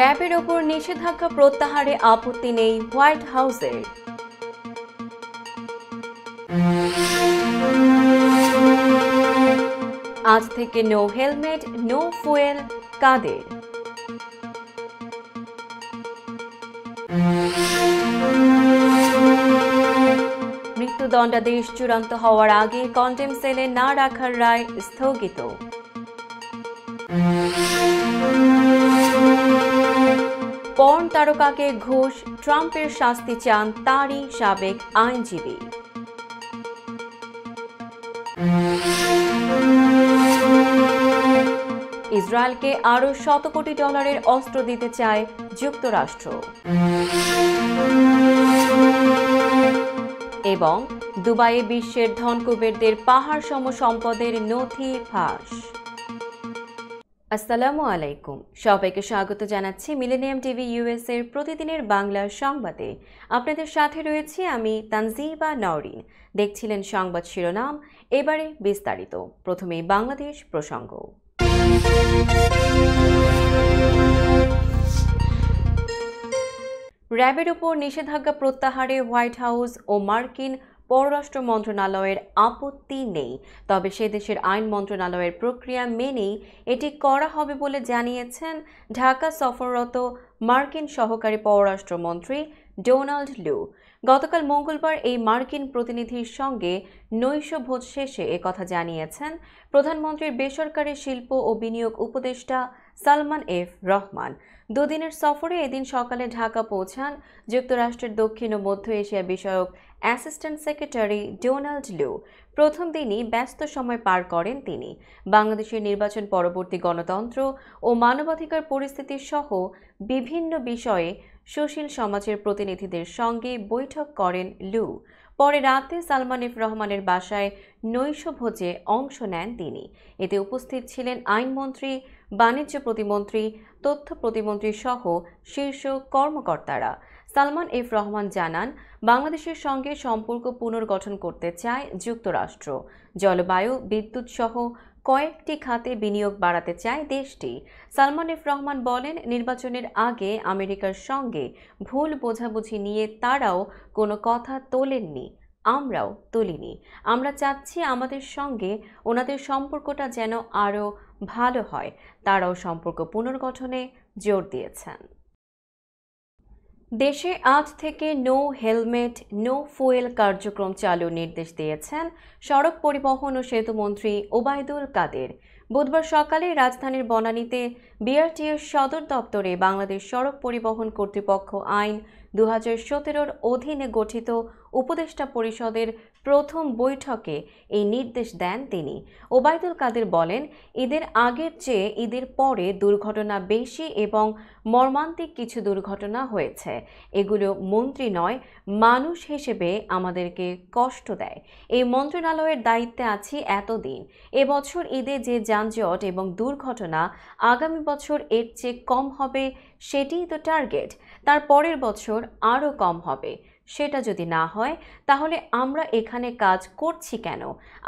র্যাবের ওপর নিষেধাজ্ঞা প্রত্যাহারে আপত্তি নেই হোয়াইট হাউসের। আজ থেকে নো হেলমেট নো ফুয়েল কাদের। মৃত্যুদণ্ডাদেশ চূড়ান্ত হওয়ার আগে কন্টেম সেলে না রাখার রায় স্থগিত। পর্ন তারকাকে ঘুষ, ট্রাম্পের শাস্তি চান তারই সাবেক আইনজীবী। ইসরায়েলকে আরও $100 কোটি অস্ত্র দিতে চায় যুক্তরাষ্ট্র। এবং দুবাইয়ে বিশ্বের ধনকুবেরদের পাহাড় সম সম্পদের নথি ফাঁস। আসসালামু আলাইকুম, সবাইকে স্বাগত জানাচ্ছি মিলেনিয়াম টিভি ইউএস এর প্রতিদিনের বাংলা সংবাদে। আপনাদের সাথে রয়েছি আমি তানজিবা নওরিন। দেখছিলেন সংবাদ শিরোনাম, এবারে বিস্তারিত। প্রথমে বাংলাদেশ প্রসঙ্গ। র্যাবের উপর নিষেধাজ্ঞা প্রত্যাহারে হোয়াইট হাউস ও মার্কিন পররাষ্ট্র মন্ত্রণালয়ের আপত্তি নেই, তবে সে দেশের আইন মন্ত্রণালয়ের প্রক্রিয়া মেনেই এটি করা হবে বলে জানিয়েছেন ঢাকা সফররত মার্কিন সহকারী পররাষ্ট্রমন্ত্রী ডোনাল্ড লু। গতকাল মঙ্গলবার এই মার্কিন প্রতিনিধির সঙ্গে নৈশভোজ শেষে একথা জানিয়েছেন প্রধানমন্ত্রীর বেসরকারি শিল্প ও বিনিয়োগ উপদেষ্টা সালমান এফ রহমান। দুদিনের সফরে এদিন সকালে ঢাকা পৌঁছান যুক্তরাষ্ট্রের দক্ষিণ ও মধ্য এশিয়া বিষয়ক অ্যাসিস্ট্যান্ট সেক্রেটারি ডোনাল্ড লু। প্রথম দিনই ব্যস্ত সময় পার করেন তিনি। বাংলাদেশের নির্বাচন পরবর্তী গণতন্ত্র ও মানবাধিকার পরিস্থিতি সহ বিভিন্ন বিষয়ে সুশীল সমাজের প্রতিনিধিদের সঙ্গে বৈঠক করেন লু। পরে রাতে সালমান এফ রহমানের বাসায় নৈশভোজে অংশ নেন তিনি। এতে উপস্থিত ছিলেন আইনমন্ত্রী, বাণিজ্য প্রতিমন্ত্রী, তথ্য প্রতিমন্ত্রী সহ শীর্ষ কর্মকর্তারা। সালমান এফ রহমান জানান, বাংলাদেশের সঙ্গে সম্পর্ক পুনর্গঠন করতে চায় যুক্তরাষ্ট্র। জলবায়ু, বিদ্যুৎ সহ কয়েকটি খাতে বিনিয়োগ বাড়াতে চায় দেশটি। সালমান এফ রহমান বলেন, নির্বাচনের আগে আমেরিকার সঙ্গে ভুল বোঝাবুঝি নিয়ে তারাও কোনো কথা তোলেননি, আমরাও তুলিনি। আমরা চাচ্ছি আমাদের সঙ্গে ওনাদের সম্পর্কটা যেন আরও ভালো হয়। তারাও সম্পর্ক পুনর্গঠনে জোর দিয়েছেন। দেশে আজ থেকে নো হেলমেট নো ফুয়েল কার্যক্রম চালুর নির্দেশ দিয়েছেন সড়ক পরিবহন ও সেতুমন্ত্রী ওবায়দুল কাদের। বুধবার সকালে রাজধানীর বনানীতে বিআরটিএর সদর দপ্তরে বাংলাদেশ সড়ক পরিবহন কর্তৃপক্ষ আইন 2017 অধীনে গঠিত উপদেষ্টা পরিষদের প্রথম বৈঠকে এই নির্দেশ দেন তিনি। ওবায়দুল কাদের বলেন, ঈদের আগের চেয়ে ঈদের পরে দুর্ঘটনা বেশি এবং মর্মান্তিক কিছু দুর্ঘটনা হয়েছে। এগুলো মন্ত্রী নয়, মানুষ হিসেবে আমাদেরকে কষ্ট দেয়। এই মন্ত্রণালয়ের দায়িত্বে আছি এতদিন। এবছর ঈদে যে যানজট এবং দুর্ঘটনা, আগামী বছর এর চেয়ে কম হবে, সেটিই তো টার্গেট। তার পরের বছর আরও কম হবে। সেটা যদি না হয় তাহলে আমরা এখানে কাজ করছি কেন?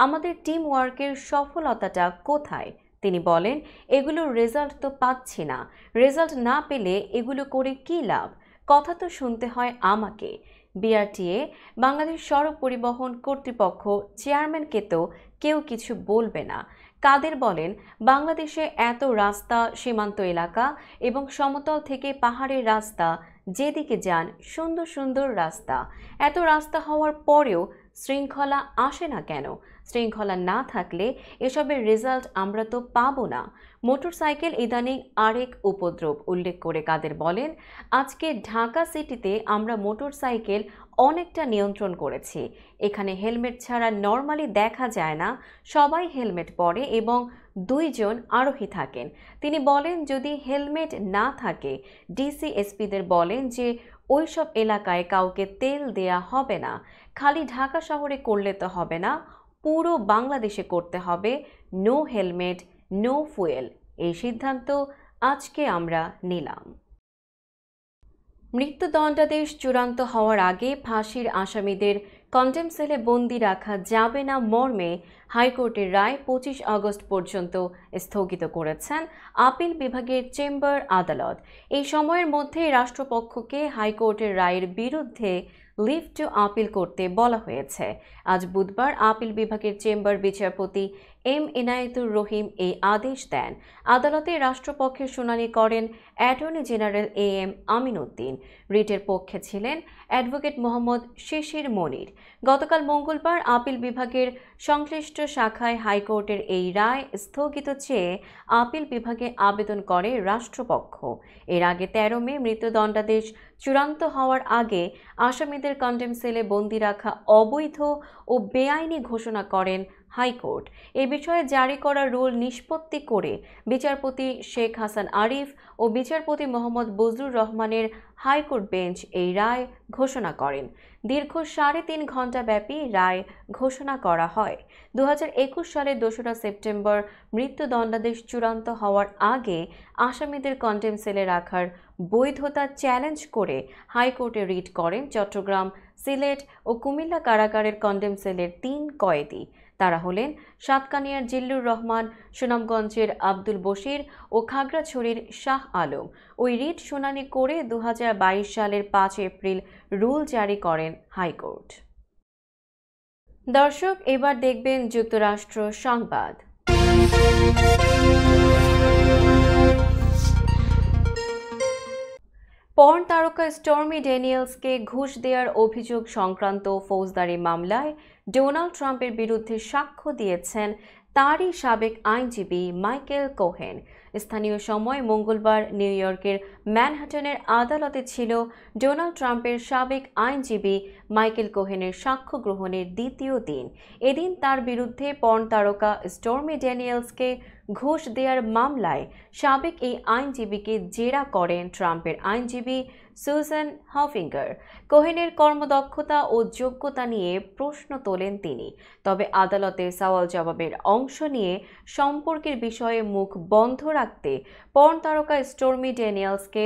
আমাদের টিম ওয়ার্কের সফলতাটা কোথায়? তিনি বলেন, এগুলোর রেজাল্ট তো পাচ্ছি না। রেজাল্ট না পেলে এগুলো করে কী লাভ? কথা তো শুনতে হয় আমাকে। বিআরটিএ, বাংলাদেশ সড়ক পরিবহন কর্তৃপক্ষ চেয়ারম্যানকে তো কেউ কিছু বলবে না। কাদের বলেন, বাংলাদেশে এত রাস্তা, সীমান্ত এলাকা এবং সমতল থেকে পাহাড়ের রাস্তা, যেদিকে যান সুন্দর সুন্দর রাস্তা। এত রাস্তা হওয়ার পরেও শৃঙ্খলা আসে না কেন? শৃঙ্খলা না থাকলে এসবের রেজাল্ট আমরা তো পাবো না। মোটরসাইকেল ইদানিং আরেক উপদ্রব উল্লেখ করে কাদের বলেন, আজকে ঢাকা সিটিতে আমরা মোটরসাইকেল অনেকটা নিয়ন্ত্রণ করেছি। এখানে হেলমেট ছাড়া নর্মালি দেখা যায় না, সবাই হেলমেট পরে এবং 2 জন আরোহী থাকেন। তিনি বলেন, যদি হেলমেট না থাকে ডিসিএসপিদের বলেন যে ওই সব এলাকায় কাউকে তেল দেয়া হবে না। খালি ঢাকা শহরে করলে তো হবে না, পুরো বাংলাদেশে করতে হবে নো হেলমেট নো ফুয়েল। এই সিদ্ধান্ত আজকে আমরা নিলাম। মৃত্যুদণ্ডাদেশ চূড়ান্ত হওয়ার আগে ফাঁসির আসামিদের কন্টেম সেলে বন্দি রাখা যাবে না মর্মে হাইকোর্টের রায় 25 আগস্ট পর্যন্ত স্থগিত করেছেন আপিল বিভাগের চেম্বার আদালত। এই সময়ের মধ্যে রাষ্ট্রপক্ষকে হাইকোর্টের রায়ের বিরুদ্ধে লিভ টু আপিল করতে বলা হয়েছে। আজ বুধবার আপিল বিভাগের চেম্বার বিচারপতি এম ইনায়েতুর রহিম এই আদেশ দেন। আদালতে রাষ্ট্রপক্ষের শুনানি করেন attorney general A M Amin Uddin. রিটের পক্ষে ছিলেন অ্যাডভোকেট মোহাম্মদ শিশির মনির। গতকাল মঙ্গলবার আপিল বিভাগের সংশ্লিষ্ট শাখায় হাইকোর্টের এই রায় স্থগিত চেয়ে আপিল বিভাগে আবেদন করে রাষ্ট্রপক্ষ। এর আগে 13 মে মৃত্যুদণ্ডাদেশ চূড়ান্ত হওয়ার আগে আসামিদের কন্টেম সেলে বন্দি রাখা অবৈধ ও বেআইনি ঘোষণা করেন হাইকোর্ট। এ বিষয়ে জারি করা রুল নিষ্পত্তি করে বিচারপতি শেখ হাসান আরিফ ও বিচারপতি মোহাম্মদ বজলুর রহমানের হাইকোর্ট বেঞ্চ এই রায় ঘোষণা করেন। দীর্ঘ 3.5 ঘণ্টা ব্যাপী রায় ঘোষণা করা হয়। 2021 সালের 2রা সেপ্টেম্বর মৃত্যুদণ্ডাদেশ চূড়ান্ত হওয়ার আগে আসামিদের কন্টেম সেলে রাখার বৈধতা চ্যালেঞ্জ করে হাইকোর্টে রিট করেন চট্টগ্রাম, সিলেট ও কুমিল্লা কারাগারের কন্টেম সেলের 3 কয়েদি। তারা হলেন সাতকানিয়ার জিল্লুর রহমান, সুনামগঞ্জের আব্দুল বশির ও খাগড়াছড়ির শাহ আলম। ওই রিট শুনানি করে 2022 সালের 5 এপ্রিল রুল জারি করেন হাইকোর্ট। দর্শক, এবার দেখবেন যুক্তরাষ্ট্র সংবাদ। পর্ন তারকা স্টর্মি ড্যানিয়েলসকে ঘুষ দেওয়ার অভিযোগ সংক্রান্ত ফৌজদারি মামলায় ডোনাল্ড ট্রাম্পের বিরুদ্ধে সাক্ষ্য দিয়েছেন তারই সাবেক আইনজীবী মাইকেল কোহেন। স্থানীয় সময় মঙ্গলবার নিউ ইয়র্কের ম্যানহাটনের আদালতে ছিল ডোনাল্ড ট্রাম্পের সাবেক আইনজীবী মাইকেল কোহেনের সাক্ষ্য গ্রহণের দ্বিতীয় দিন। এদিন তার বিরুদ্ধে পর্ন তারকা স্টর্মি ড্যানিয়েলসকে ঘুষ দেওয়ার মামলায় সাবেক এই আইনজীবীকে জেরা করেন ট্রাম্পের আইনজীবী সুজান হফিঙ্গার। কোহেনের কর্মদক্ষতা ও যোগ্যতা নিয়ে প্রশ্ন তোলেন তিনি। তবে আদালতের সওয়াল জবাবের অংশ নিয়ে সম্পর্কের বিষয়ে মুখ বন্ধ রাখতে পর্ন তারকা স্টর্মি ড্যানিয়েলসকে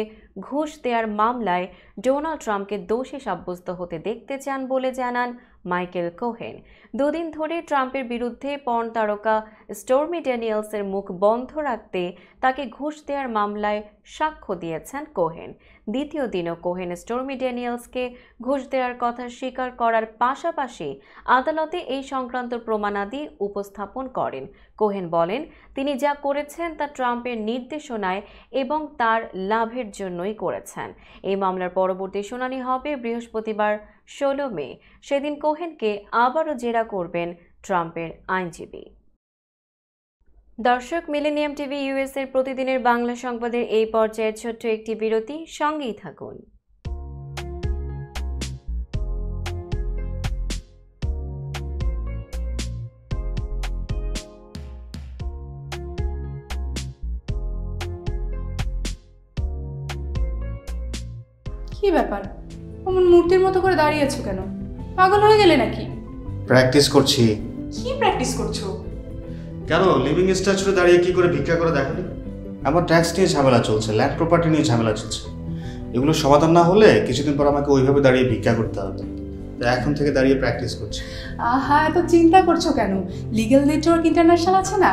ঘুষ দেওয়ার মামলায় ডোনাল্ড ট্রাম্পকে দোষী সাব্যস্ত হতে দেখতে চান বলে জানান মাইকেল কোহেন। 2 দিন ধরে ট্রাম্পের বিরুদ্ধে পর্ন তারকা স্টর্মি ড্যানিয়েলসের মুখ বন্ধ রাখতে তাকে ঘুষ দেওয়ার মামলায় সাক্ষ্য দিয়েছেন কোহেন। দ্বিতীয় দিনও কোহেন স্টর্মি ড্যানিয়েলসকে ঘুষ দেওয়ার কথা স্বীকার করার পাশাপাশি আদালতে এই সংক্রান্ত প্রমাণাদি উপস্থাপন করেন। কোহেন বলেন, তিনি যা করেছেন তা ট্রাম্পের নির্দেশনায় এবং তার লাভের জন্যই করেছেন। এই মামলার পরবর্তী শুনানি হবে বৃহস্পতিবার 16 মে। সেদিন কোহেনকে আবারও জেরা করবেন ট্রাম্পের আইনজীবী। দর্শক, মিলেনিয়াম টিভি ইউএস এর প্রতিদিনের বাংলা সংবাদের এই পর্যায়ে ছোট্ট একটি বিরতি, সঙ্গেই থাকুন। কি ব্যাপার, অমন মূর্তির মতো করে দাঁড়িয়ে আছো কেন? পাগল হয়ে গেলে নাকি? প্র্যাকটিস করছি। কি প্র্যাকটিস করছো? কেন লিভিং স্ট্যাচুরে দাঁড়িয়ে কি করে ভিক্ষা করে দেখালি? আমার ট্যাক্স নিয়ে ঝামেলা চলছে, ল্যান্ড প্রপার্টি নিয়ে ঝামেলা চলছে। এগুলো সমাধান না হলে কিছুদিন পর আমাকে ওইভাবে দাঁড়িয়ে ভিক্ষা করতে হবে। তো এখন থেকে দাঁড়িয়ে প্র্যাকটিস করছি। আহা, এত চিন্তা করছো কেন? লিগ্যাল নেটওয়ার্ক ইন্টারন্যাশনাল আছে না?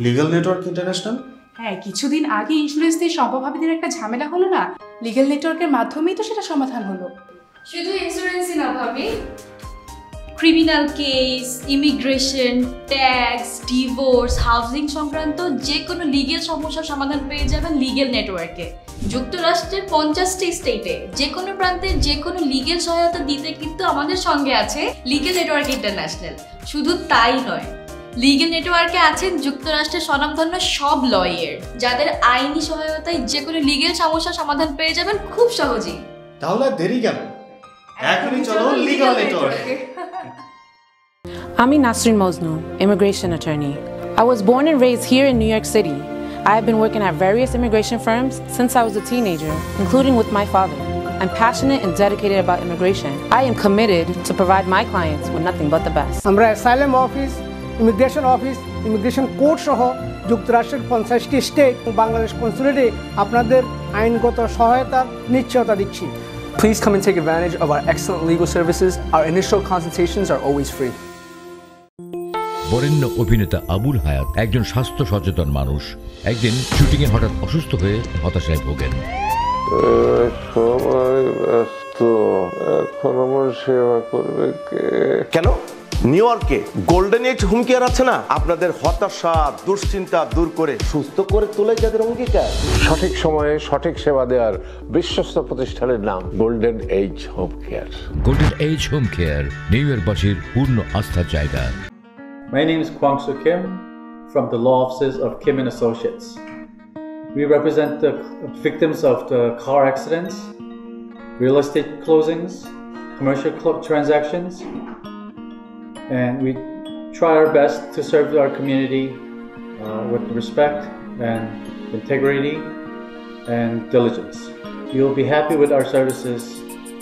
Legal network international? হ্যাঁ, কিছুদিন আগে ইন্স্যুরেন্স দিয়ে সম্পভাবীদের একটা ঝামেলা হলো না, লিগ্যাল নেটওয়ার্কের মাধ্যমেই তো সেটা সমাধান হলো। শুধু ইন্স্যুরেন্সই না ভাবি, criminal case, immigration, tax, divorce, housing সংক্রান্ত যে কোনো লিগ্যাল সমস্যার সমাধান পেয়ে যাবেন লিগ্যাল নেটওয়ার্কে। যুক্তরাষ্ট্রের 50টি স্টেটে যে কোনো প্রান্তে যে কোনো লিগ্যাল সহায়তা দিতে কিন্তু আমাদের সঙ্গে আছে লিগ্যাল নেটওয়ার্ক ইন্টারন্যাশনাল। শুধু তাই নয়, লিগ্যাল নেটওয়ার্কে আছেন যুক্তরাষ্ট্রের স্বনামধন্য সব লয়ার, যাদের আইনি সহায়তায় যে কোনো লিগ্যাল সমস্যার সমাধান পেয়ে যাবেন খুব সহজেই। তাহলে দেরি কেন? এখনই চলো লিগ্যাল নেটওয়ার্কে। I'm Nasrin Mosnu, immigration attorney. I was born and raised here in New York City. I have been working at various immigration firms since I was a teenager, including with my father. I'm passionate and dedicated about immigration. I am committed to provide my clients with nothing but the best. আমরা asylum office, immigration court সহ যুক্তরাষ্ট্রের 50টি state ও বাংলাদেশ কনসুলেটে আপনাদের আইনগত সহায়তার নিশ্চয়তা দিচ্ছি। Please come and take advantage of our excellent legal services. Our initial consultations are always free. বরেণ্য অভিনেতা আবুল হায়াত একজন স্বাস্থ্য সচেতন মানুষ। একদিন শুটিংয়ে হঠাৎ অসুস্থ হয়ে হতাশায় ভোগেন। সবাই ব্যস্ত, এখন আমার সেবা করবে কে? কেন নিউ ইয়র্কে গোল্ডেন এজ হোম কেয়ার আছে না, আপনাদের হতাশা দুশ্চিন্তা দূর করে সুস্থ করে তোলে যাদের অঙ্গীকার। সঠিক সময়ে সঠিক সেবা দেওয়ার বিশ্বস্ত প্রতিষ্ঠানের নাম golden age home care. Golden age home care new ইয়র্কবাসীর পূর্ণ আস্থার জায়গা। My name is Kwang Soo Kim from the law offices of Kim and Associates. We represent the victims of the car accidents, real estate closings, commercial transactions, and we try our best to serve our community with respect and integrity and diligence. You'll be happy with our services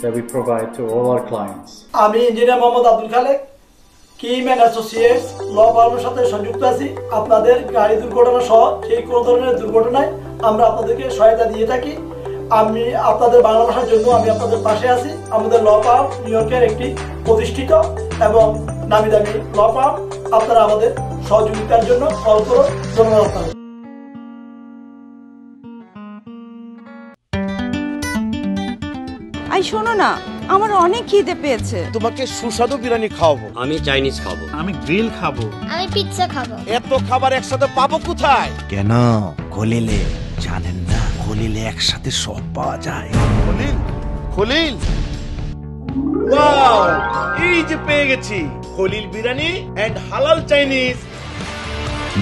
that we provide to all our clients. আমি engineer Mohammad Abdul Khalek, Kim and associates law ফার্মের সাথে সংযুক্ত আছি। আপনাদের গাড়ি দুর্ঘটনা সহ সেই কোনো ধরনের দুর্ঘটনায় আমরা আপনাদেরকে সহায়তা দিয়ে থাকি। আমি আপনাদের বাংলা ভাষার জন্য আমি আপনাদের পাশে আছি। আমাদের ল ফার্ম নিউ ইয়র্কের একটি প্রতিষ্ঠিত এবং নামি দামি ল ফার্ম। আপনারা আমাদের সহযোগিতার জন্য কল করুন। ধন্যবাদ আপনাদের। আই শোনো না, আমার অনেক খিদে পেয়েছে। তোমাকে সুস্বাদু বিরিয়ানি খাওয়াবো। আমি চাইনিজ খাবো। আমি গ্রিল খাবো। আমি পিৎজা খাবো। এত খাবার একসাথে পাবো কোথায়? কেন খলিলে জানেন না? খলিলে একসাথে সব পাওয়া যায়। খলিল খলিল ওয়াও, এই যে পেয়ে গেছি খলিল বিরিয়ানি এন্ড হালাল চাইনিজ।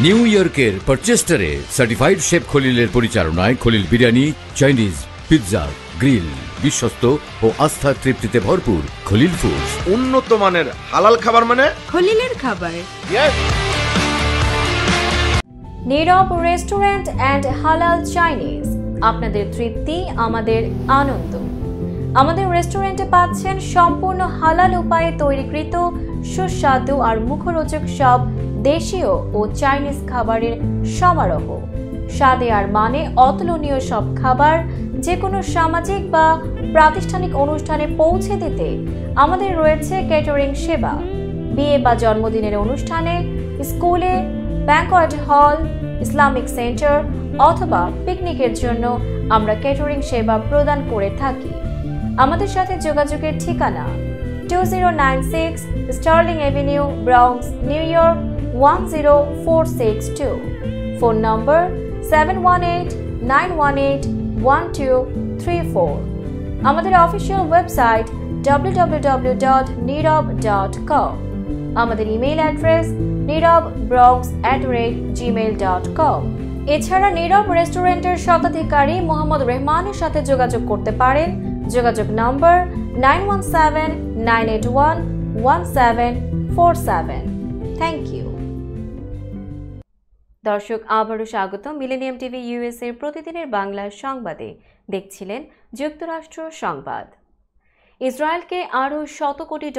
নিউ ইয়র্কের পারচেস্টারে সার্টিফাইড শেফ খলিলের পরিচালনায় Khalil biryani, Chinese, pizza, grill, বিশ্বস্ত ও আস্থার তৃপ্তিতে ভরপুর খলিল ফুডস। উন্নত মানের হালাল খাবার মানে খলিলের খাবার। নীরব রেস্টুরেন্ট অ্যান্ড হালাল চাইনিজ, আপনাদের তৃপ্তি আমাদের আনন্দ। আমাদের রেস্টুরেন্টে পাচ্ছেন সম্পূর্ণ হালাল উপায়ে তৈরিকৃত সুস্বাদু আর মুখরোচক সব দেশীয় ও চাইনিজ খাবারের সমারোহ। স্বাদে আর মানে অতুলনীয় সব খাবার যে কোনো সামাজিক বা প্রাতিষ্ঠানিক অনুষ্ঠানে পৌঁছে দিতে আমাদের রয়েছে ক্যাটারিং সেবা। বিয়ে বা জন্মদিনের অনুষ্ঠানে, স্কুলে, ব্যাংকোয়েট হল, ইসলামিক সেন্টার অথবা পিকনিকের জন্য আমরা ক্যাটারিং সেবা প্রদান করে থাকি। আমাদের সাথে যোগাযোগের ঠিকানা 2096 Sterling avenue, Bronx, New York 10462। Phone number 718-918-1234। আমাদের অফিসিয়াল ওয়েবসাইট www.nirab.com। আমাদের ইমেইল অ্যাড্রেস nirab@gmail.com। এছাড়া নীরব রেস্টুরেন্টের স্বত্বাধিকারী মোহাম্মদ রহমানের সাথে যোগাযোগ করতে পারেন। যোগাযোগ নম্বর 9179811747। Thank you. দর্শক, আবারও স্বাগত মিলেনিয়াম টিভি ইউএসএর প্রতিদিনের বাংলা সংবাদে। দেখছিলেন যুক্তরাষ্ট্র সংবাদ। ইসরায়েলকে আরও $100 কোটি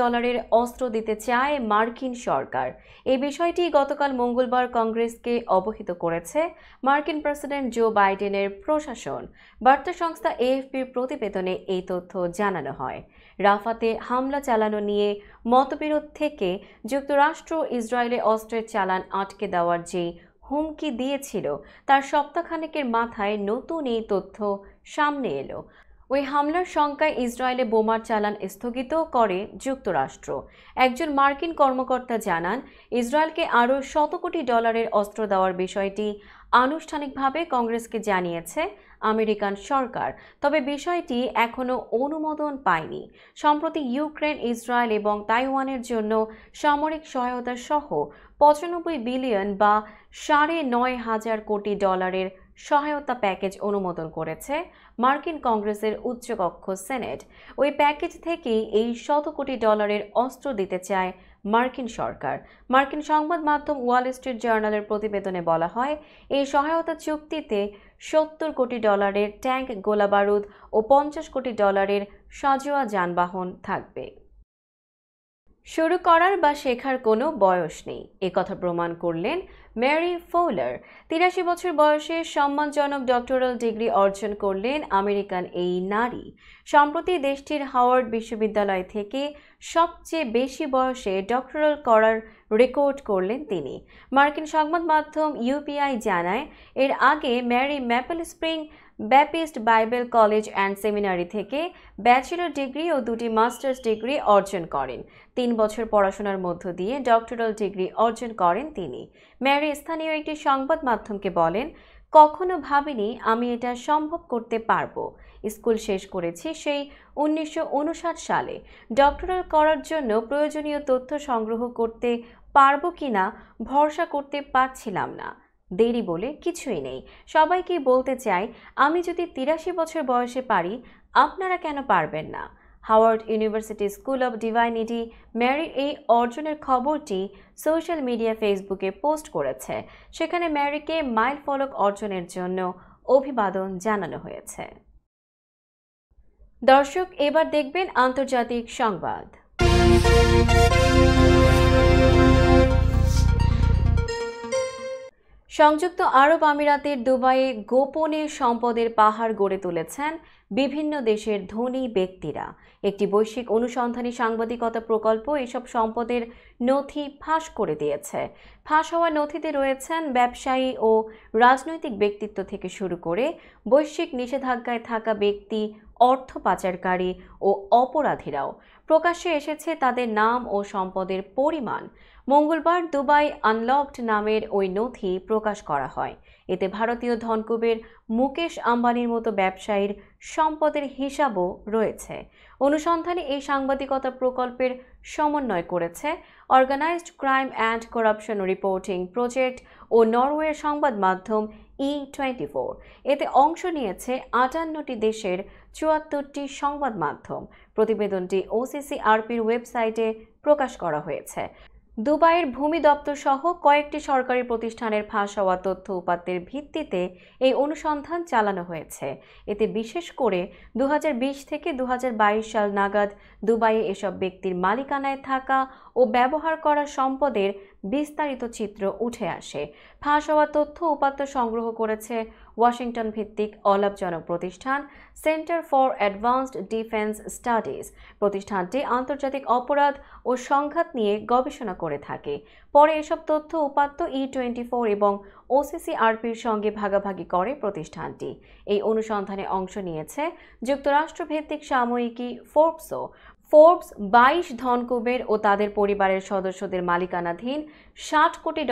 অস্ত্র দিতে চায় মার্কিন সরকার। এই বিষয়টি গতকাল মঙ্গলবার কংগ্রেসকে অবহিত করেছে মার্কিন প্রেসিডেন্ট জো বাইডেনের প্রশাসন। বার্তা সংস্থা এএফপির প্রতিবেদনে এই তথ্য জানানো হয়। রাফাতে হামলা চালানো নিয়ে মতবিরোধ থেকে যুক্তরাষ্ট্র ইসরায়েলে অস্ত্রের চালান আটকে দেওয়ার যে হুমকি দিয়েছিল তার সপ্তাহখানেকের মাথায় নতুন এই তথ্য সামনে এলো। ওই হামলার শঙ্কায় ইসরায়েলে বোমার চালান স্থগিত করে যুক্তরাষ্ট্র। একজন মার্কিন কর্মকর্তা জানান, ইসরায়েলকে আরও $100 কোটি অস্ত্র দেওয়ার বিষয়টি আনুষ্ঠানিকভাবে কংগ্রেসকে জানিয়েছে আমেরিকান সরকার, তবে বিষয়টি এখনও অনুমোদন পায়নি। সম্প্রতি ইউক্রেন, ইসরায়েল এবং তাইওয়ানের জন্য সামরিক সহায়তা সহ 95 বিলিয়ন বা $9,500 কোটি সহায়তা প্যাকেজ অনুমোদন করেছে মার্কিন কংগ্রেসের উচ্চকক্ষ সেনেট। ওই প্যাকেজ থেকেই এই $100 কোটি অস্ত্র দিতে চায় মার্কিন সরকার। মার্কিন সংবাদ মাধ্যম ওয়াল স্ট্রিট জার্নালের প্রতিবেদনে বলা হয়, এই সহায়তা চুক্তিতে $70 কোটি ট্যাঙ্ক, গোলাবারুদ ও $50 কোটি সাঁজোয়া যানবাহন থাকবে। শুরু করার বা শেখার কোনো বয়স নেই, একথা প্রমাণ করলেন ম্যারি ফৌলার। 83 বছর বয়সে সম্মানজনক ডক্টরাল ডিগ্রি অর্জন করলেন আমেরিকান এই নারী। সম্প্রতি দেশটির হাওয়ার্ড বিশ্ববিদ্যালয় থেকে সবচেয়ে বেশি বয়সে ডক্টরাল করার রেকর্ড করলেন তিনি। মার্কিন সংবাদ মাধ্যম ইউপিআই জানায়, এর আগে ম্যারি Maple Spring Baptist Bible College and Seminary থেকে ব্যাচেলর ডিগ্রি ও 2টি মাস্টার্স ডিগ্রি অর্জন করেন। 3 বছর পড়াশোনার মধ্য দিয়ে ডক্টরাল ডিগ্রি অর্জন করেন তিনি। ম্যারি স্থানীয় একটি সংবাদ মাধ্যমকে বলেন, কখনো ভাবিনি আমি এটা সম্ভব করতে পারবো। স্কুল শেষ করেছি সেই 1959 সালে। ডক্টরাল করার জন্য প্রয়োজনীয় তথ্য সংগ্রহ করতে পারবো কিনা ভরসা করতে পারছিলাম না। দেরি বলে কিছুই নেই। সবাইকে বলতে চাই, আমি যদি 83 বছর বয়সে পারি, আপনারা কেন পারবেন না? Howard University School of Divinity ম্যারির এই অর্জনের খবরটি সোশ্যাল মিডিয়া ফেসবুকে পোস্ট করেছে। সেখানে ম্যারিকে মাইল ফলক অর্জনের জন্য অভিবাদন জানানো হয়েছে। দর্শক, এবার দেখবেন আন্তর্জাতিক সংবাদ। সংযুক্ত আরব আমিরাতের দুবাইয়ে গোপনে সম্পদের পাহাড় গড়ে তুলেছেন বিভিন্ন দেশের ধনী ব্যক্তিরা। একটি বৈশ্বিক অনুসন্ধানী সাংবাদিকতা প্রকল্প এসব সম্পদের নথি ফাঁস করে দিয়েছে। ফাঁস হওয়া নথিতে রয়েছেন ব্যবসায়ী ও রাজনৈতিক ব্যক্তিত্ব থেকে শুরু করে বৈশ্বিক নিষেধাজ্ঞায় থাকা ব্যক্তি, অর্থ পাচারকারী ও অপরাধীরাও। প্রকাশ্যে এসেছে তাদের নাম ও সম্পদের পরিমাণ। মঙ্গলবার দুবাই আনলকড নামের ওই নথি প্রকাশ করা হয়। এতে ভারতীয় ধনকুবের মুকেশ আম্বানির মতো ব্যবসায়ীর সম্পদের হিসাবও রয়েছে। অনুসন্ধানে এই সাংবাদিকতা প্রকল্পের সমন্বয় করেছে organised crime and corruption reporting project ও নরওয়ের সংবাদ মাধ্যম E24। এতে অংশ নিয়েছে 58টি দেশের 74টি সংবাদ মাধ্যম। প্রতিবেদনটি OCCRPর ওয়েবসাইটে প্রকাশ করা হয়েছে। দুবাইয়ের ভূমি দপ্তর সহ কয়েকটি সরকারি প্রতিষ্ঠানের ফাঁস হওয়া তথ্য উপাত্তের ভিত্তিতে এই অনুসন্ধান চালানো হয়েছে। এতে বিশেষ করে 2020 থেকে 2022 সাল নাগাদ দুবাইয়ে এসব ব্যক্তির মালিকানায় থাকা ও ব্যবহার করা সম্পদের বিস্তারিত চিত্র উঠে আসে। ফাঁস হওয়া তথ্য উপাত্ত সংগ্রহ করেছে ওয়াশিংটন ভিত্তিক অলাভজনক প্রতিষ্ঠান centre for advanced defence studies. প্রতিষ্ঠানটি আন্তর্জাতিক অপরাধ ও সংঘাত নিয়ে গবেষণা করে থাকে। পরে এসব তথ্য উপাত্ত E24 এবং OCCRPর সঙ্গে ভাগাভাগি করে প্রতিষ্ঠানটি। এই অনুসন্ধানে অংশ নিয়েছে যুক্তরাষ্ট্রভিত্তিক সাময়িকী ফোর্বসও। ফোর্বস 22 ধনকুবের ও তাদের পরিবারের সদস্যদের মালিকানাধীন $60 কোটি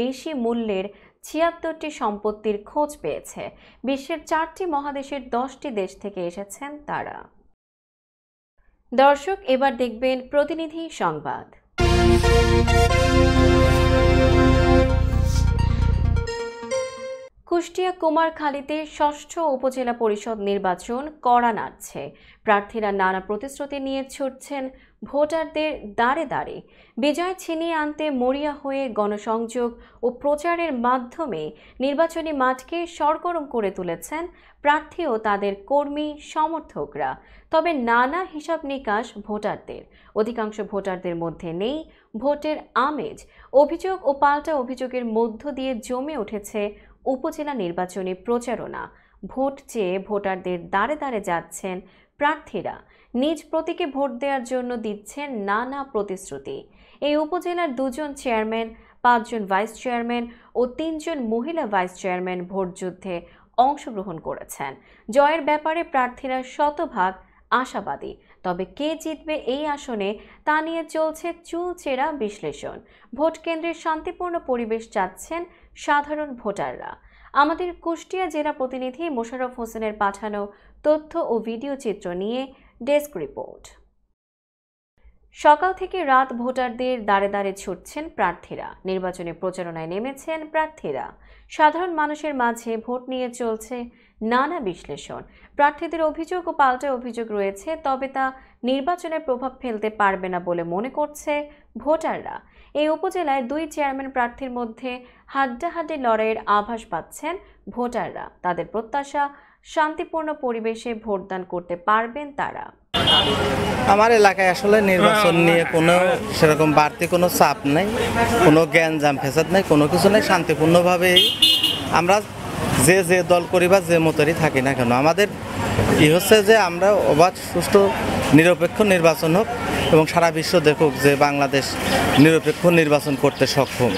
বেশি মূল্যের 76টি সম্পত্তির খোঁজ পেয়েছে। বিশ্বের 4টি মহাদেশের 10টি দেশ থেকে এসেছেন তারা। দর্শক, এবার দেখবেন প্রতিনিধি সংবাদ। কুষ্টিয়া কুমারখালীতে ষষ্ঠ উপজেলা পরিষদ নির্বাচন কড়া নাড়ছে। প্রার্থীরা নানা প্রতিশ্রুতি নিয়ে ছুটছেন ভোটারদের দ্বারে দ্বারে। বিজয় ছিনিয়ে আনতে মরিয়া হয়ে গণসংযোগ ও প্রচারের মাধ্যমে নির্বাচনী মাঠকে সরগরম করে তুলেছেন প্রার্থী ও তাদের কর্মী সমর্থকরা। তবে নানা হিসাব নিকাশ ভোটারদের। অধিকাংশ ভোটারদের মধ্যে নেই ভোটের আমেজ। অভিযোগ ও পাল্টা অভিযোগের মধ্য দিয়ে জমে উঠেছে উপজেলা নির্বাচনী প্রচারণা। ভোট চেয়ে ভোটারদের দ্বারে দ্বারে যাচ্ছেন প্রার্থীরা। নিজ প্রতীকে ভোট দেওয়ার জন্য দিচ্ছেন নানা প্রতিশ্রুতি। এই উপজেলার 2 জন চেয়ারম্যান, 5 জন ভাইস চেয়ারম্যান ও 3 জন মহিলা ভাইস চেয়ারম্যান ভোটযুদ্ধে অংশগ্রহণ করেছেন। জয়ের ব্যাপারে প্রার্থীরা শতভাগ আশাবাদী। তবে কে জিতবে এই আসনে তা নিয়ে চলছে চুলচেরা বিশ্লেষণ। ভোট কেন্দ্রের শান্তিপূর্ণ পরিবেশ চাচ্ছেন সাধারণ ভোটাররা। আমাদের কুষ্টিয়া জেলা প্রতিনিধি মোশাররফ হোসেনের পাঠানো তথ্য ও ভিডিও চিত্র নিয়ে ডেস্ক রিপোর্ট। সকাল থেকে রাত ভোটারদের দ্বারে দ্বারে ছুটছেন প্রার্থীরা। নির্বাচনী প্রচারণায় নেমেছেন প্রার্থীরা। সাধারণ মানুষের মাঝে ভোট নিয়ে চলছে নানা বিশ্লেষণ। প্রার্থীদের অভিযোগ ও পাল্টা অভিযোগ রয়েছে, তবে তা নির্বাচনে প্রভাব ফেলতে পারবে না বলে মনে করছে ভোটাররা। এই উপজেলায় 2 চেয়ারম্যান প্রার্থীর মধ্যে হাড্ডাহাড্ডি লড়াইয়ের আভাস পাচ্ছেন ভোটাররা। তাদের প্রত্যাশা শান্তিপূর্ণ পরিবেশে ভোটদান করতে পারবেন তারা। আমার এলাকায় আসলে নির্বাচন নিয়ে কোনো সেরকম বাড়তি কোনো চাপ নেই, কোনো জ্ঞানজাম ফেসাদ নেই, কোনো কিছু নেই। শান্তিপূর্ণভাবেই আমরা যে দল করি বা যে মতেরই থাকি না কেন, আমাদের হচ্ছে যে আমরা অবাধ সুষ্ঠু নিরপেক্ষ নির্বাচন হোক এবং সারা বিশ্ব দেখুক যে বাংলাদেশ নিরপেক্ষ নির্বাচন করতে সক্ষম।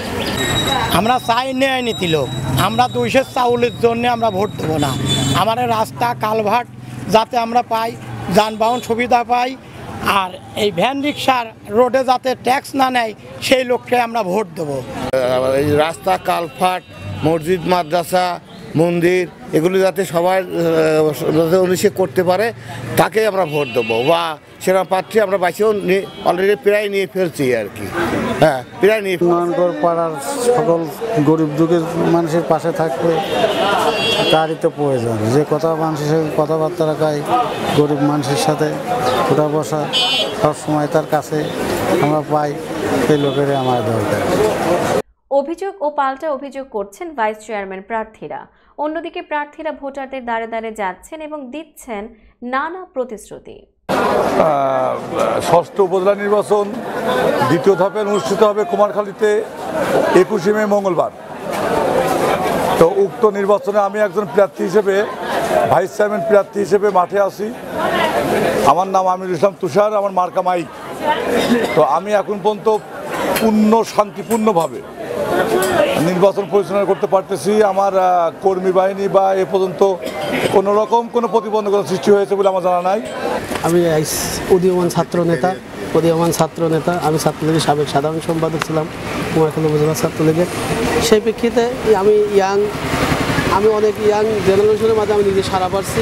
আমরা চাই ন্যায় নীতি লোক, আমরা 200 চাউলের জন্য আমরা ভোট দেবো না। আমাদের রাস্তা কালভার্ট যাতে আমরা পাই, যানবাহন সুবিধা পাই, আর এই ভ্যান রিক্সার রোডে যাতে ট্যাক্স না নেয় সেই লোককে আমরা ভোট দেবো। এই রাস্তা কালভার্ট, মসজিদ মাদ্রাসা মন্দির এগুলো যাতে সবাই অনুষ্ঠিত করতে পারে তাকে আমরা ভোট দেবো, বা সেরকম প্রার্থী আমরা বাঁচিয়েও অলরেডি প্রায় নিয়ে ফেলছি আর কি। হ্যাঁ, প্রায় নিয়ে উন্নয়নগড় পাড়ার সকল গরিব দুঃখের মানুষের পাশে থাকবে, তারই তো প্রয়োজন। যে কথা মানুষের সাথে কথাবার্তা রাখায়, গরিব মানুষের সাথে উঠা বসা সবসময় তার কাছে আমরা পাই, সেই লোকেরই আমার দরকার। অভিযোগ ও পাল্টা অভিযোগ করছেন ভাইস চেয়ারম্যান প্রার্থীরা। অন্যদিকে প্রার্থীরা ভোটারদের দ্বারে দ্বারে যাচ্ছেন এবং দিচ্ছেন নানা প্রতিশ্রুতি। ষষ্ঠ উপজেলা নির্বাচন দ্বিতীয় ধাপে অনুষ্ঠিত হবে কুমারখালীতে 21 মে মঙ্গলবার। তো উক্ত নির্বাচনে আমি একজন প্রার্থী হিসেবে, ভাইস চেয়ারম্যান প্রার্থী হিসেবে মাঠে আসি। আমার নাম আমিরুল ইসলাম তুষার, আমার মার্কা মাইক। তো আমি এখন পর্যন্ত শান্তিপূর্ণভাবে নির্বাচন পরিচালনা করতে পারতেছি। আমার কর্মী বাহিনী বা এ পর্যন্ত কোনো রকম কোনো প্রতিবন্ধকতা সৃষ্টি হয়েছে বলে আমার জানা নাই। আমি উদীয়মান ছাত্র নেতা। আমি ছাত্রলীগের সাবেক সাধারণ সম্পাদক ছিলাম কুমারখালী উপজেলা ছাত্রলীগের। সেই প্রেক্ষিতে আমি অনেক ইয়াং জেনারেশনের মাঝে আমি নিজে সারা পাচ্ছি।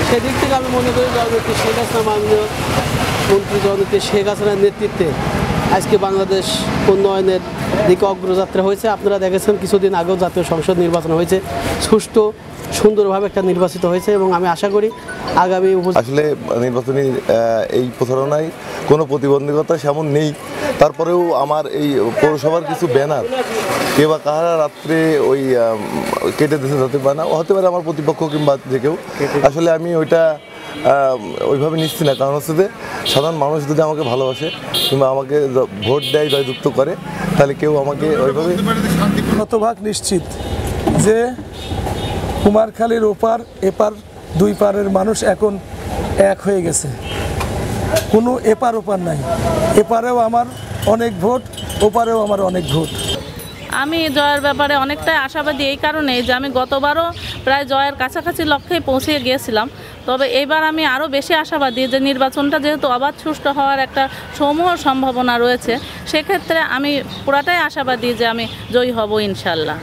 সেদিক থেকে আমি মনে করি জননেত্রী শেখ হাসিনা, মাননীয় মন্ত্রী জননেত্রী শেখ হাসিনার নেতৃত্বে আজকে বাংলাদেশ উন্নয়নের দিকে অগ্রযাত্রা হয়েছে। আপনারা দেখেছেন কিছুদিন আগেও জাতীয় সংসদ নির্বাচন হয়েছে, সুষ্ঠু সুন্দরভাবে একটা নির্বাচিত হয়েছে এবং আমি আশা করি আগামী আসলে নির্বাচনী এই প্রচারণায় কোনো প্রতিবন্ধকতা সেমন নেই। তারপরেও আমার এই পৌরসভার কিছু ব্যানার কে বা কাহারা রাত্রে ওই কেটে দিতে হতে পারে না, হতে পারে আমার প্রতিপক্ষ কিংবা যে কেউ। আসলে আমি ওইটা ওইভাবে নিচ্ছি না, কারণ হচ্ছে যে সাধারণ মানুষ যদি আমাকে ভালোবাসে কিংবা আমাকে ভোট দেয়, জয়যুক্ত করে, তাহলে কেউ আমাকে ওইভাবে শতভাগ নিশ্চিত যে কুমারখালীর ওপার এপার দুই পারের মানুষ এখন এক হয়ে গেছে। কোনো এপার ওপার নাই, এপারেও আমার অনেক ভোট, ওপারেও আমার অনেক ভোট। আমি জয়ের ব্যাপারে অনেকটাই আশাবাদী এই কারণে যে আমি গতবারও প্রায় জয়ের কাছাকাছি লক্ষ্যে পৌঁছে গিয়েছিলাম। তবে এবার আমি আরও বেশি আশাবাদী যে নির্বাচনটা যেহেতু অবাধ সুষ্ঠু হওয়ার একটা সমূহ সম্ভাবনা রয়েছে, সেক্ষেত্রে আমি পুরাটাই আশাবাদী যে আমি জয়ী হব ইনশাল্লাহ।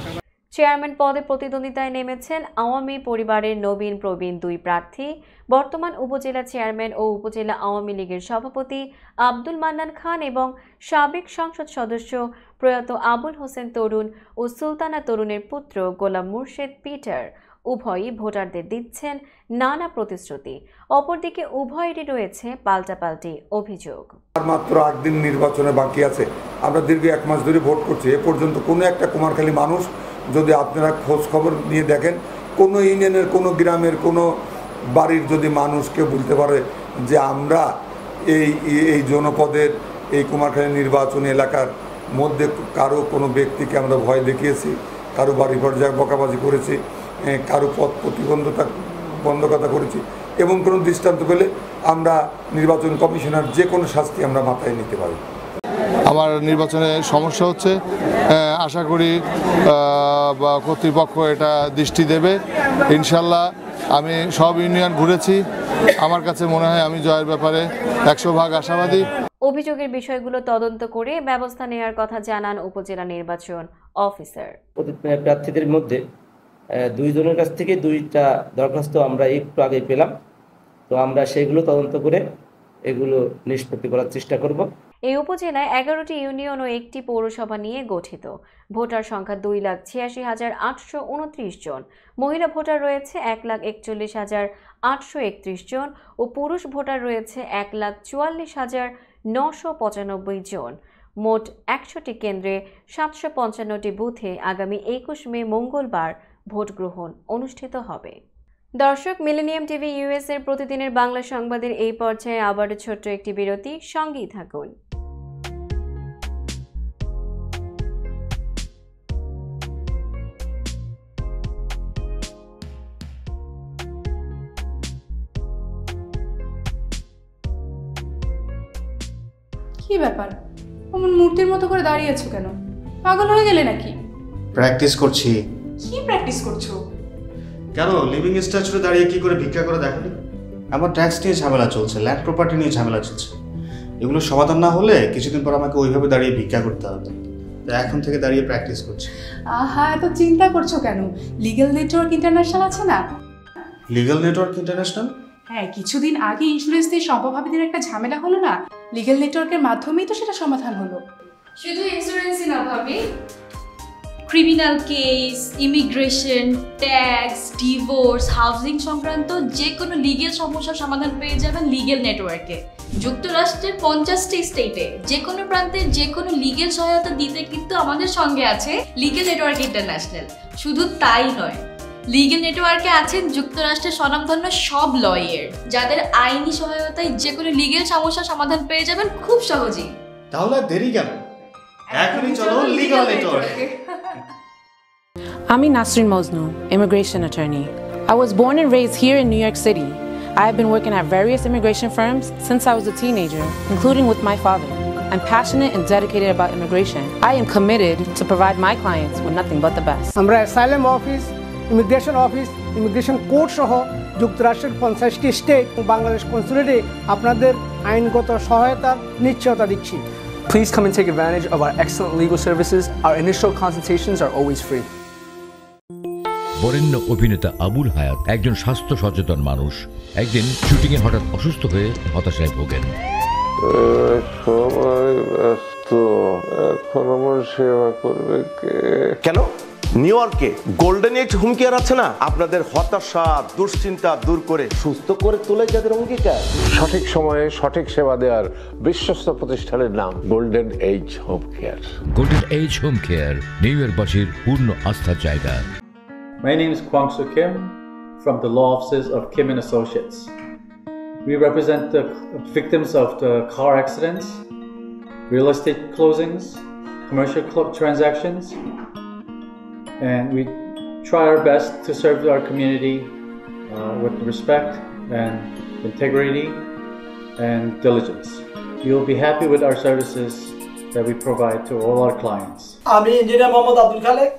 চেয়ারম্যান পদে প্রতিদ্বন্দ্বিতায় নেমেছেন আওয়ামী পরিবারের নবীন প্রবীণ দুই প্রার্থী। বর্তমান উপজেলা চেয়ারম্যান ও উপজেলা আওয়ামী লীগের সভাপতি আব্দুল মান্নান খান এবং সাবেক সংসদ সদস্য প্রয়াত আবুল হোসেন তরুণ ও সুলতানা তরুণের পুত্র গোলাম মুর্শেদ পিটার। উভয়ই ভোটারদের দিচ্ছেন নানা প্রতিশ্রুতি। অপরদিকে উভয়েরই রয়েছে পাল্টাপাল্টি অভিযোগ। মাত্র 8 দিন নির্বাচনে বাকি আছে, আমরা দীর্ঘ 1 মাস ধরে ভোট করছি। এ পর্যন্ত কোনো একটা কুমারখালী মানুষ, যদি আপনারা খোঁজ খবর নিয়ে দেখেন, কোনো ইউনিয়নের কোনো গ্রামের কোনো বাড়ির যদি মানুষ কেউ বলতে পারে যে আমরা এই জনপদের এই কুমারখালী নির্বাচনী এলাকার মধ্যে কারো কোনো ব্যক্তিকে আমরা ভয় দেখিয়েছি, কারো বাড়ি পর্যায়ে বকাবাজি করেছি, কারো পথ বন্ধকতা করেছি, এবং কোনো দৃষ্টান্ত পেলে আমরা নির্বাচন কমিশনার যে কোনো শাস্তি আমরা মাথায় নিতে পারি। আমার নির্বাচনে সমস্যা হচ্ছে, আশা করি কর্তৃপক্ষ এটা দৃষ্টি দেবে ইনশাল্লাহ। আমি সব ইউনিয়ন ঘুরেছি, আমার কাছে মনে হয় আমি জয়ের ব্যাপারে 100% আশাবাদী। অভিযোগের বিষয়গুলো তদন্ত করে ব্যবস্থা নেওয়ার কথা জানান উপজেলা নির্বাচন অফিসার। প্রার্থীদের মধ্যে 2 জনের কাছ থেকে 2টা দরখাস্ত আমরা একটু আগে পেলাম, তো আমরা সেগুলো তদন্ত করে এগুলো নিষ্পত্তি করার চেষ্টা করব। এই উপজেলায় 11টি ইউনিয়ন ও 1টি পৌরসভা নিয়ে গঠিত। ভোটার সংখ্যা 2,86,829 জন। মহিলা ভোটার রয়েছে 1,41,831 জন ও পুরুষ ভোটার রয়েছে 1,44,995 জন। মোট 100টি কেন্দ্রে 755টি বুথে আগামী 21 মে মঙ্গলবার ভোট গ্রহণ অনুষ্ঠিত হবে। দর্শক, মিলেনিয়াম টিভি ইউএস এর প্রতিদিনের বাংলা সংবাদের এই পর্যায়ে আবারও ছোট্ট একটি বিরতি, সঙ্গেই থাকুন। কি ব্যাপার, অমন মূর্তির মতো করে দাঁড়িয়ে আছো কেন? পাগল হয়ে গেলে নাকি? প্র্যাকটিস করছি। কি প্র্যাকটিস করছো? কেন লিভিং স্ট্যাচুরে দাঁড়িয়ে কি করে ভিক্ষা করে দেখালি? আমার ট্যাক্স নিয়ে ঝামেলা চলছে, ল্যান্ড প্রপার্টি নিয়ে ঝামেলা চলছে। এগুলো সমাধান না হলে কিছুদিন পর আমাকে ওইভাবে দাঁড়িয়ে ভিক্ষা করতে হবে। তো এখন থেকে দাঁড়িয়ে প্র্যাকটিস করছি। আহা, এত চিন্তা করছো কেন? লিগ্যাল নেটওয়ার্ক ইন্টারন্যাশনাল আছে না? Legal network international? হ্যাঁ, কিছুদিন আগে ইন্স্যুরেন্স দিয়ে সম্পভাবীদের একটা ঝামেলা হলো না, লিগ্যাল নেটওয়ার্কের মাধ্যমেই তো সেটা সমাধান হলো। শুধু ইন্স্যুরেন্সই না ভাবি, criminal case, immigration, tax, divorce, housing সংক্রান্ত যে কোনো লিগ্যাল সমস্যার সমাধান পেয়ে যাবেন লিগ্যাল নেটওয়ার্কে। যুক্তরাষ্ট্রের 50টি স্টেটে যে কোনো প্রান্তে যে কোনো লিগ্যাল সহায়তা দিতে কিন্তু আমাদের সঙ্গে আছে লিগ্যাল নেটওয়ার্ক ইন্টারন্যাশনাল। শুধু তাই নয়, লিগ্যাল নেটওয়ার্কে আছেন যুক্তরাষ্ট্রের স্বনামধন্য সব লয়ার, যাদের আইনি সহায়তায় যে কোনো লিগ্যাল সমস্যার সমাধান পেয়ে যাবেন খুব সহজেই। তাহলে দেরি কেন? এখনই চলো লিগ্যাল নেটওয়ার্কে। I'm Nasrin Mosnu, immigration attorney. I was born and raised here in New York City. I have been working at various immigration firms since I was a teenager, including with my father. I'm passionate and dedicated about immigration. I am committed to provide my clients with nothing but the best. আমরা asylum office, immigration court সহ যুক্তরাষ্ট্রের 50টি state ও বাংলাদেশ কনসুলেটে আপনাদের আইনগত সহায়তার নিশ্চয়তা দিচ্ছি। Please come and take advantage of our excellent legal services. Our initial consultations are always free. বরেণ্য অভিনেতা আবুল হায়াত একজন স্বাস্থ্য সচেতন মানুষ। একদিন শুটিং এ হঠাৎ অসুস্থ হয়ে হতাশায় ভোগেন। সবাই ব্যস্ত, এখন আমার সেবা করবে কে? কেন? নিউ ইয়র্কে গোল্ডেন এজ হোম কেয়ার আছে না, আপনাদের হতাশা দুশ্চিন্তা দূর করে সুস্থ করে তোলে যাদের অঙ্গীকার। সঠিক সময়ে সঠিক সেবা দেওয়ার বিশ্বস্ত প্রতিষ্ঠানের নাম golden age home care. Golden age home care new ইয়র্কবাসীর পূর্ণ আস্থার জায়গা। My name is Kwang Soo Kim from the law offices of Kim and Associates. We represent the victims of the car accidents, real estate closings, commercial transactions, and we try our best to serve our community with respect and integrity and diligence. You'll be happy with our services that we provide to all our clients. আমি engineer Mohammad Abdul Khalek,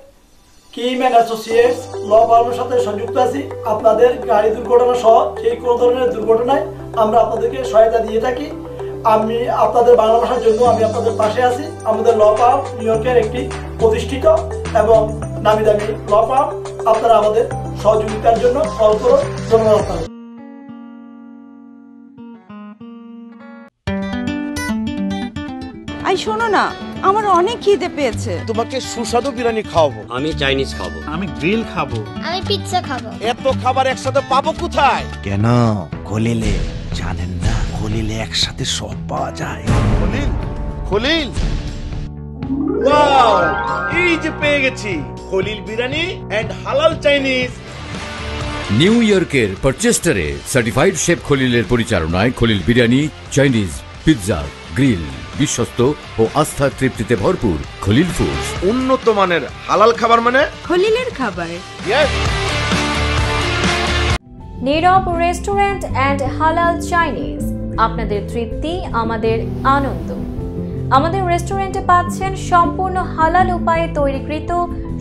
Kim and associates law ফার্মের সাথে সংযুক্ত আছি। আপনাদের গাড়ি দুর্ঘটনা সহ সেই কোনো ধরনের দুর্ঘটনায় আমরা আপনাদেরকে সহায়তা দিয়ে থাকি। আমি আপনাদের বাংলা ভাষার জন্য আমি আপনাদের পাশে আছি। আমাদের ল ফার্ম নিউ ইয়র্কের একটি প্রতিষ্ঠিত এবং নামি দামি ল ফার্ম। আপনারা আমাদের সহযোগিতার জন্য কল করুন। ধন্যবাদ আপনাদের। আই শোনো না, আমার অনেক খিদে পেয়েছে। তোমাকে সুস্বাদু বিরিয়ানি খাওয়াবো। আমি চাইনিজ খাবো। আমি গ্রিল খাবো। আমি পিৎজা খাবো। এত খাবার একসাথে পাবো কোথায়? কেন? খলিলে জানেন না, খলিলে একসাথে সব পাওয়া যায়। খলিল ওয়াও, এই যে পেয়ে গেছি খলিল বিরিয়ানি এন্ড হালাল চাইনিজ। নিউ ইয়র্কের পারচেস্টারে সার্টিফাইড শেফ খলিলের পরিচালনায় Khalil biryani, Chinese, pizza, grill, বিশ্বস্ত ও আস্থার তৃপ্তিতে ভরপুর খলিল ফুডস। উন্নত মানের হালাল খাবার মানে খলিলের খাবার। নীরব রেস্টুরেন্ট অ্যান্ড হালাল চাইনিজ, আপনাদের তৃপ্তি আমাদের আনন্দ। আমাদের রেস্টুরেন্টে পাচ্ছেন সম্পূর্ণ হালাল উপায়ে তৈরিকৃত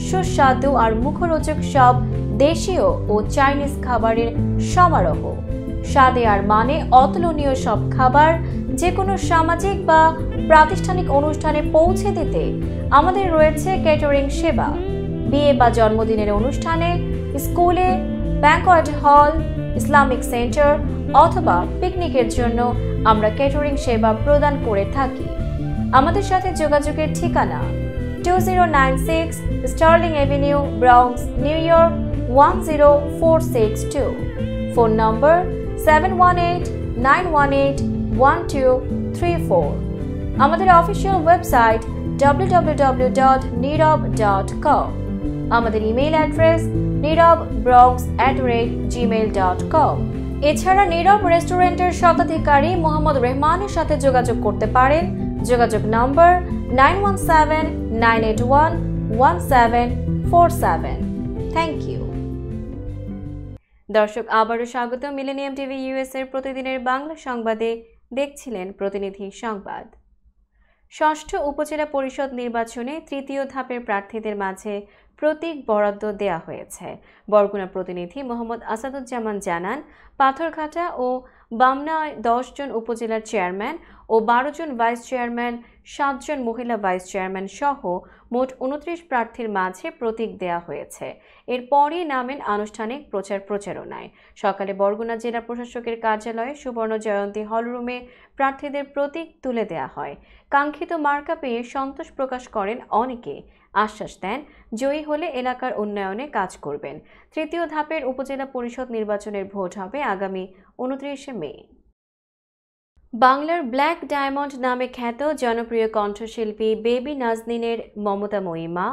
সুস্বাদু আর মুখরোচক সব দেশীয় ও চাইনিজ খাবারের সমারোহ। স্বাদে আর মানে অতুলনীয় সব খাবার যে কোনো সামাজিক বা প্রাতিষ্ঠানিক অনুষ্ঠানে পৌঁছে দিতে আমাদের রয়েছে ক্যাটারিং সেবা। বিয়ে বা জন্মদিনের অনুষ্ঠানে, স্কুলে, ব্যাংকোয়েট হল, ইসলামিক সেন্টার অথবা পিকনিকের জন্য আমরা ক্যাটারিং সেবা প্রদান করে থাকি। আমাদের সাথে যোগাযোগের ঠিকানা 2096 Sterling avenue, Bronx, New York 10462। Phone number 718-918-1234। আমাদের অফিসিয়াল ওয়েবসাইট www.nirab.com। আমাদের ইমেইল অ্যাড্রেস nirabbrogs@gmail.com। এছাড়া নীরব রেস্টুরেন্টের স্বত্বাধিকারী মোহাম্মদ রহমানের সাথে যোগাযোগ করতে পারেন। যোগাযোগ নম্বর 9179811747। Thank you. দর্শক, আবারও স্বাগত মিলেনিয়াম টিভি ইউএস এর প্রতিদিনের বাংলা সংবাদে। দেখছিলেন প্রতিনিধি সংবাদ। ষষ্ঠ উপজেলা পরিষদ নির্বাচনে তৃতীয় ধাপের প্রার্থীদের মাঝে প্রতীক বরাদ্দ দেয়া হয়েছে। বরগুনা প্রতিনিধি মোহাম্মদ আসাদুজ্জামান জানান, পাথরঘাটা ও বামনায় 10 জন উপজেলার চেয়ারম্যান ও 12 জন ভাইস চেয়ারম্যান, 7 জন মহিলা ভাইস চেয়ারম্যান সহ মোট 29 প্রার্থীর মাঝে প্রতীক দেয়া হয়েছে। এরপরই নামেন আনুষ্ঠানিক প্রচারণায়। সকালে বরগুনা জেলা প্রশাসকের কার্যালয়ে সুবর্ণ জয়ন্তী হলরুমে প্রার্থীদের প্রতীক তুলে দেয়া হয়। কাঙ্ক্ষিত মার্কা পেয়ে সন্তোষ প্রকাশ করেন অনেকে। আশ্বাস দেন জয়ী হলে এলাকার উন্নয়নে কাজ করবেন। তৃতীয় ধাপের উপজেলা পরিষদ নির্বাচনের ভোট হবে আগামী 29 মে। বাংলার ব্ল্যাক ডায়মন্ড নামে খ্যাত জনপ্রিয় কণ্ঠশিল্পী বেবি নাজনীনের মমতাময়ী মা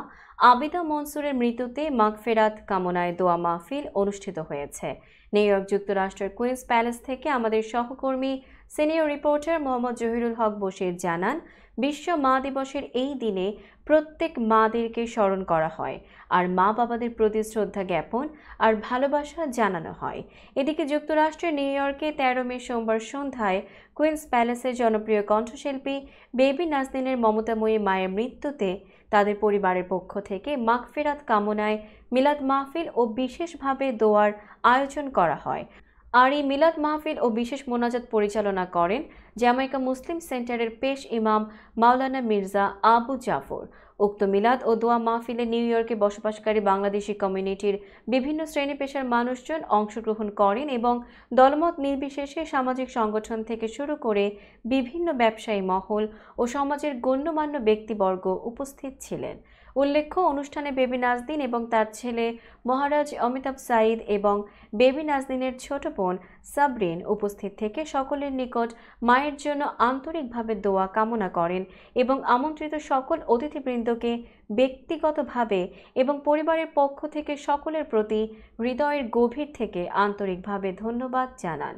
আবিদা মনসুরের মৃত্যুতে মাগফেরাত কামনায় দোয়া মাহফিল অনুষ্ঠিত হয়েছে। নিউ ইয়র্ক যুক্তরাষ্ট্রের কুইন্স প্যালেস থেকে আমাদের সহকর্মী সিনিয়র রিপোর্টার মোহাম্মদ জহিরুল হক বশির জানান, বিশ্ব মা দিবসের এই দিনে প্রত্যেক মাদেরকে স্মরণ করা হয় আর মা বাবাদের প্রতি শ্রদ্ধা জ্ঞাপন আর ভালোবাসা জানানো হয়। এদিকে যুক্তরাষ্ট্রের নিউ ইয়র্কে 13 মে সোমবার সন্ধ্যায় কুইন্স প্যালেসের জনপ্রিয় কণ্ঠশিল্পী বেবি নাজনীনের মমতাময়ী মায়ের মৃত্যুতে তাদের পরিবারের পক্ষ থেকে মাগফিরাত কামনায় মিলাদ মাহফিল ও বিশেষভাবে দোয়ার আয়োজন করা হয়। আর এই মিলাদ মাহফিল ও বিশেষ মোনাজাত পরিচালনা করেন জামাইকা মুসলিম সেন্টারের পেশ ইমাম মাওলানা মির্জা আবু জাফর। উক্ত মিলাদ ও দোয়া মাহফিলে নিউ ইয়র্কে বসবাসকারী বাংলাদেশি কমিউনিটির বিভিন্ন শ্রেণী পেশার মানুষজন অংশগ্রহণ করেন এবং দলমত নির্বিশেষে সামাজিক সংগঠন থেকে শুরু করে বিভিন্ন ব্যবসায়ী মহল ও সমাজের গণ্যমান্য ব্যক্তিবর্গ উপস্থিত ছিলেন। উল্লেখ্য, অনুষ্ঠানে বেবি নাজনীন এবং তার ছেলে মহারাজ অমিতাভ সাঈদ এবং বেবি নাজনীনের ছোট বোন সাবরিন উপস্থিত থেকে সকলের নিকট মায়ের জন্য আন্তরিকভাবে দোয়া কামনা করেন এবং আমন্ত্রিত সকল অতিথিবৃন্দকে ব্যক্তিগতভাবে এবং পরিবারের পক্ষ থেকে সকলের প্রতি হৃদয়ের গভীর থেকে আন্তরিকভাবে ধন্যবাদ জানান।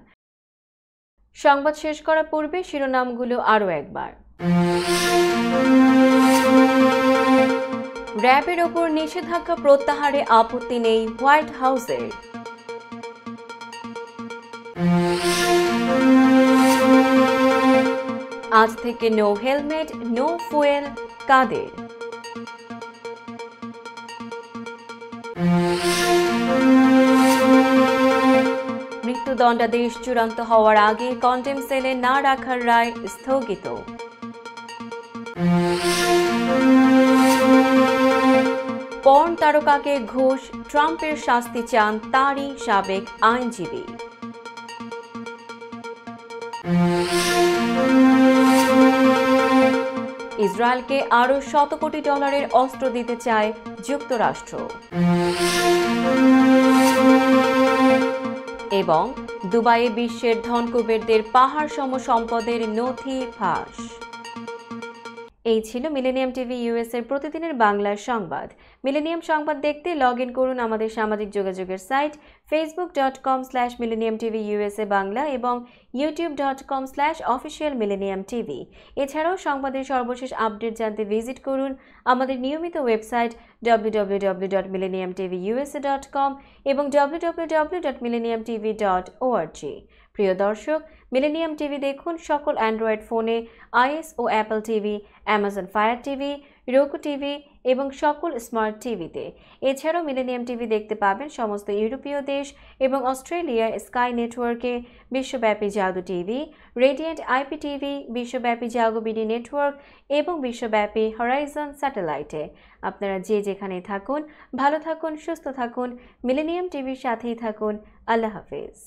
সংবাদ শেষ করার পূর্বে শিরোনামগুলো আরও একবার। র্যাবের ওপর নিষেধাজ্ঞা প্রত্যাহারে আপত্তি নেই হোয়াইট হাউসের। আজ থেকে নো হেলমেট নো ফুয়েল কাদের। মৃত্যুদণ্ডাদেশ চূড়ান্ত হওয়ার আগে কন্টেম সেলে না রাখার রায় স্থগিত। পর্ন তারকাকে ঘুষ, ট্রাম্পের শাস্তি চান তারই সাবেক আইনজীবী। ইসরায়েলকে আরও $100 কোটি অস্ত্র দিতে চায় যুক্তরাষ্ট্র। এবং দুবাইয়ে বিশ্বের ধনকুবেরদের পাহাড় সম সম্পদের নথি ফাঁস। এই ছিল মিলেনিয়াম টিভি ইউএস এর প্রতিদিনের বাংলা সংবাদ। মিলেনিয়াম সংবাদ দেখতে লগ ইন করুন আমাদের সামাজিক যোগাযোগের সাইট facebook.com/millenniumtvusa বাংলা এবং youtube.com/officialmillenniumtv। এছাড়াও সংবাদের সর্বশেষ আপডেট জানতে ভিজিট করুন আমাদের নিয়মিত ওয়েবসাইট www.millenniumtvusa.com এবং www.millenniumtv.org। প্রিয় দর্শক, মিলেনিয়াম টিভি দেখুন সকল অ্যান্ড্রয়েড ফোনে, iOS ও Apple TV, Amazon fire TV, roku TV এবং সকল স্মার্ট টিভিতে। এছাড়াও মিলেনিয়াম টিভি দেখতে পাবেন সমস্ত ইউরোপীয় দেশ এবং অস্ট্রেলিয়ার স্কাই নেটওয়ার্কে, বিশ্বব্যাপী জাদু টিভি, রেডিয়েন্ট আইপি টিভি, বিশ্বব্যাপী জাগো বিডি নেটওয়ার্ক এবং বিশ্বব্যাপী হরাইজন স্যাটেলাইটে। আপনারা যে যেখানেই থাকুন, ভালো থাকুন, সুস্থ থাকুন, মিলেনিয়াম টিভির সাথেই থাকুন। আল্লাহ হাফেজ।